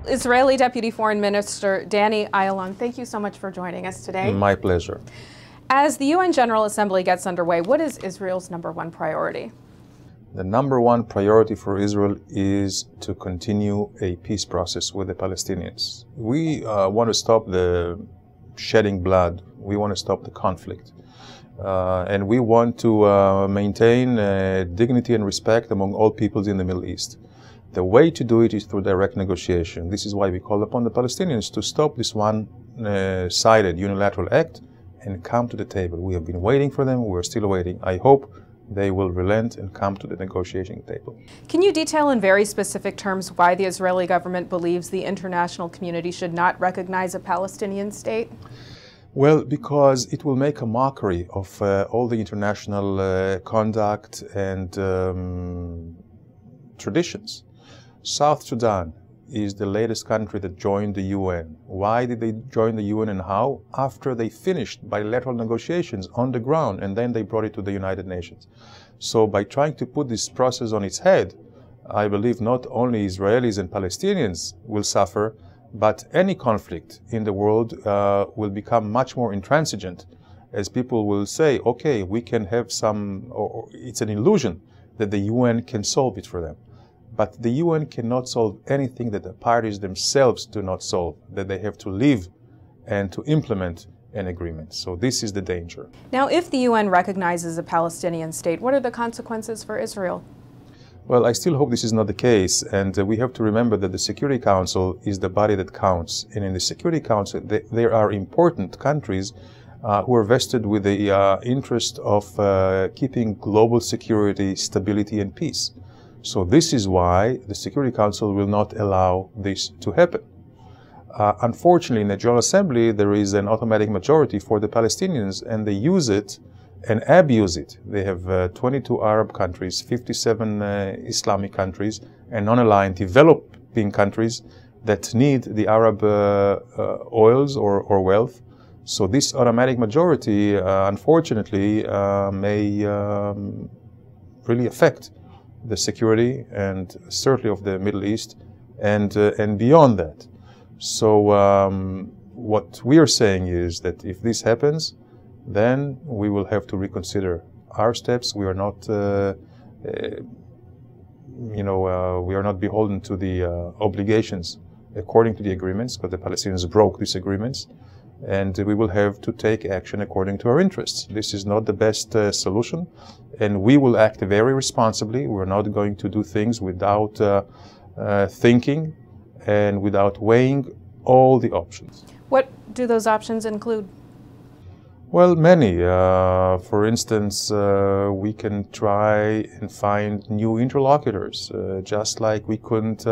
Israeli Deputy Foreign Minister Danny Ayalon, thank you so much for joining us today. My pleasure. As the UN General Assembly gets underway, what is Israel's #1 priority? The #1 priority for Israel is to continue a peace process with the Palestinians. We want to stop the shedding blood. We want to stop the conflict. And we want to maintain dignity and respect among all peoples in the Middle East. The way to do it is through direct negotiation. This is why we call upon the Palestinians to stop this one-sided unilateral act and come to the table. We have been waiting for them. We're still waiting. I hope they will relent and come to the negotiating table. Can you detail in very specific terms why the Israeli government believes the international community should not recognize a Palestinian state? Well, because it will make a mockery of all the international conduct and traditions. South Sudan is the latest country that joined the UN. Why did they join the UN and how? After they finished bilateral negotiations on the ground, and then they brought it to the United Nations. So by trying to put this process on its head, I believe not only Israelis and Palestinians will suffer, but any conflict in the world will become much more intransigent, as people will say, okay, we can have some, or it's an illusion that the UN can solve it for them. But the UN cannot solve anything that the parties themselves do not solve, that they have to live and to implement an agreement. So this is the danger. Now, if the UN recognizes a Palestinian state, what are the consequences for Israel? Well, I still hope this is not the case, and we have to remember that the Security Council is the body that counts. And in the Security Council, there are important countries who are vested with the interest of keeping global security, stability, and peace. So this is why the Security Council will not allow this to happen. Unfortunately, in the General Assembly, there is an automatic majority for the Palestinians, and they use it and abuse it. They have 22 Arab countries, 57 Islamic countries, and non-aligned developing countries that need the Arab oils or wealth. So this automatic majority, unfortunately, may really affect the security and certainly of the Middle East and beyond that. So what we are saying is that if this happens, then we will have to reconsider our steps. We are not, we are not beholden to the obligations according to the agreements, because the Palestinians broke these agreements, and we will have to take action according to our interests. This is not the best solution, and we will act very responsibly. We're not going to do things without thinking and without weighing all the options. What do those options include? Well, many. For instance, we can try and find new interlocutors, just like we couldn't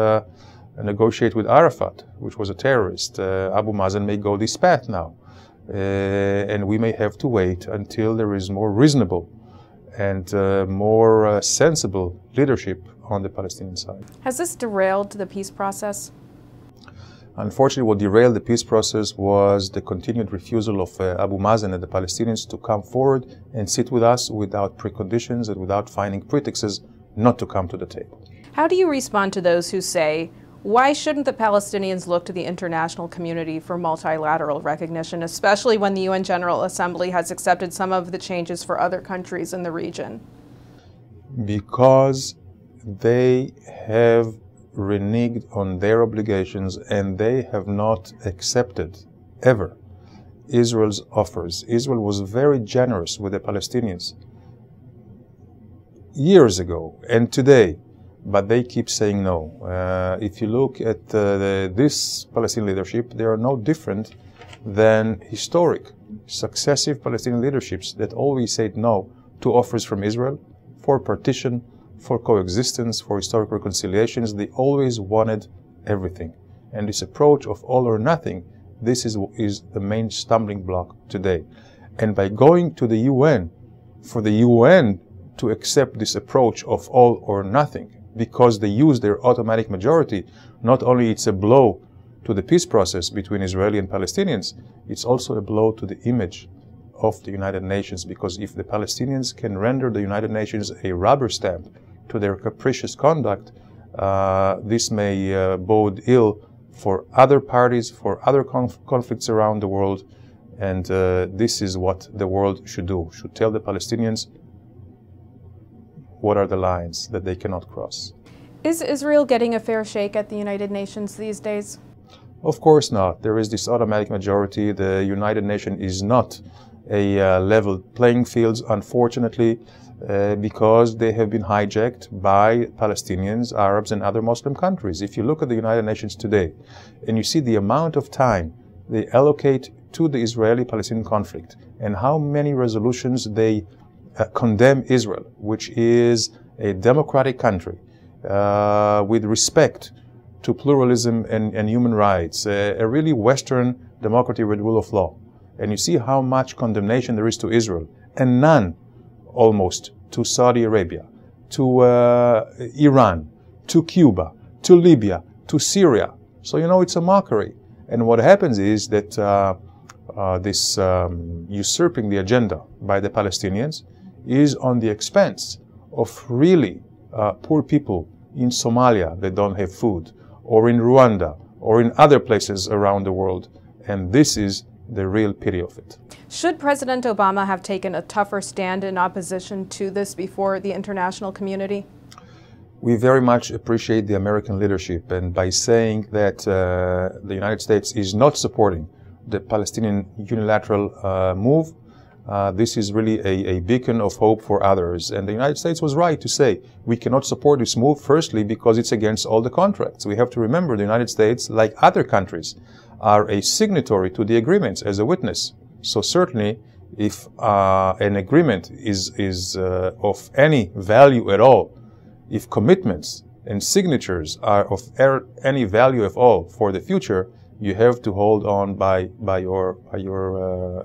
negotiate with Arafat, which was a terrorist. Abu Mazen may go this path now. And we may have to wait until there is more reasonable and more sensible leadership on the Palestinian side. Has this derailed the peace process? Unfortunately, what derailed the peace process was the continued refusal of Abu Mazen and the Palestinians to come forward and sit with us without preconditions and without finding pretexts not to come to the table. How do you respond to those who say, why shouldn't the Palestinians look to the international community for multilateral recognition, especially when the UN General Assembly has accepted some of the changes for other countries in the region? Because they have reneged on their obligations, and they have not accepted ever Israel's offers. Israel was very generous with the Palestinians years ago and today, but they keep saying no. If you look at this Palestinian leadership, they are no different than historic, successive Palestinian leaderships that always said no to offers from Israel for partition, for coexistence, for historic reconciliations. They always wanted everything. And this approach of all or nothing, this is the main stumbling block today. And by going to the UN, for the UN to accept this approach of all or nothing, because they use their automatic majority, not only it's a blow to the peace process between Israeli and Palestinians, it's also a blow to the image of the United Nations, because if the Palestinians can render the United Nations a rubber stamp to their capricious conduct, this may bode ill for other parties, for other conflicts around the world. And this is what the world should do, should tell the Palestinians what are the lines that they cannot cross. Is Israel getting a fair shake at the United Nations these days? Of course not. There is this automatic majority. The United Nations is not a level playing field, unfortunately, because they have been hijacked by Palestinians, Arabs, and other Muslim countries. If you look at the United Nations today and you see the amount of time they allocate to the Israeli-Palestinian conflict and how many resolutions they condemn Israel, which is a democratic country with respect to pluralism and human rights, a really Western democracy with rule of law. And you see how much condemnation there is to Israel, and none, almost, to Saudi Arabia, to Iran, to Cuba, to Libya, to Syria. So, you know, it's a mockery. And what happens is that this usurping the agenda by the Palestinians is on the expense of really poor people in Somalia that don't have food, or in Rwanda, or in other places around the world. And this is the real pity of it. Should President Obama have taken a tougher stand in opposition to this before the international community? We very much appreciate the American leadership, and by saying that the United States is not supporting the Palestinian unilateral move, this is really a beacon of hope for others. And the United States was right to say we cannot support this move, firstly, because it's against all the contracts. We have to remember the United States, like other countries, are a signatory to the agreements as a witness. So certainly, if an agreement is of any value at all, if commitments and signatures are of any value at all for the future, you have to hold on by your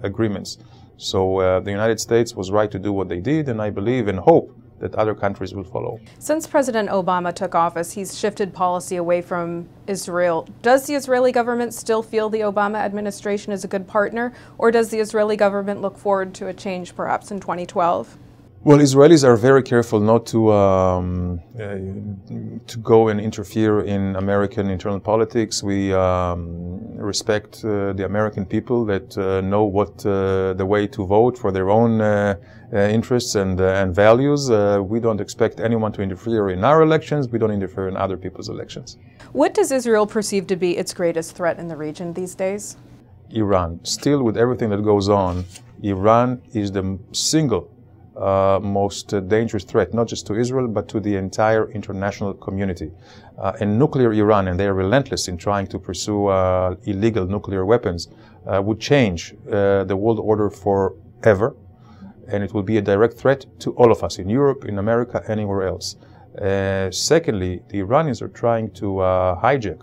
agreements. So the United States was right to do what they did, and I believe and hope that other countries will follow. Since President Obama took office, he's shifted policy away from Israel. Does the Israeli government still feel the Obama administration is a good partner, or does the Israeli government look forward to a change perhaps in 2012? Well, Israelis are very careful not to go and interfere in American internal politics. We respect the American people that know what the way to vote for their own interests and values. We don't expect anyone to interfere in our elections. We don't interfere in other people's elections. What does Israel perceive to be its greatest threat in the region these days? Iran. Still, with everything that goes on, Iran is the single most dangerous threat, not just to Israel, but to the entire international community. And nuclear Iran, and they are relentless in trying to pursue illegal nuclear weapons, would change the world order forever. And it will be a direct threat to all of us in Europe, in America, anywhere else. Secondly, the Iranians are trying to hijack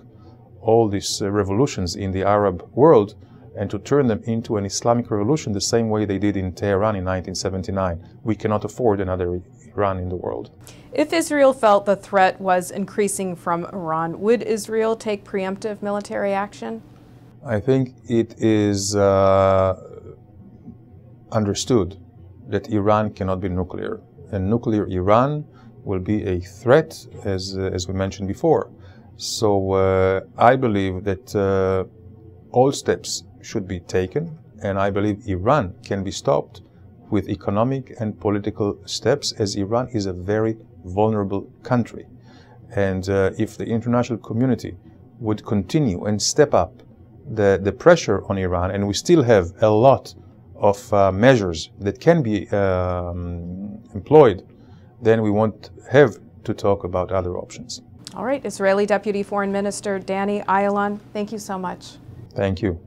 all these revolutions in the Arab world and to turn them into an Islamic revolution the same way they did in Tehran in 1979. We cannot afford another Iran in the world. If Israel felt the threat was increasing from Iran, would Israel take preemptive military action? I think it is understood that Iran cannot be nuclear. And nuclear Iran will be a threat, as we mentioned before. So I believe that all steps should be taken, and I believe Iran can be stopped with economic and political steps, as Iran is a very vulnerable country. And if the international community would continue and step up the pressure on Iran, and we still have a lot of measures that can be employed, then we won't have to talk about other options. All right, Israeli Deputy Foreign Minister Danny Ayalon, thank you so much. Thank you.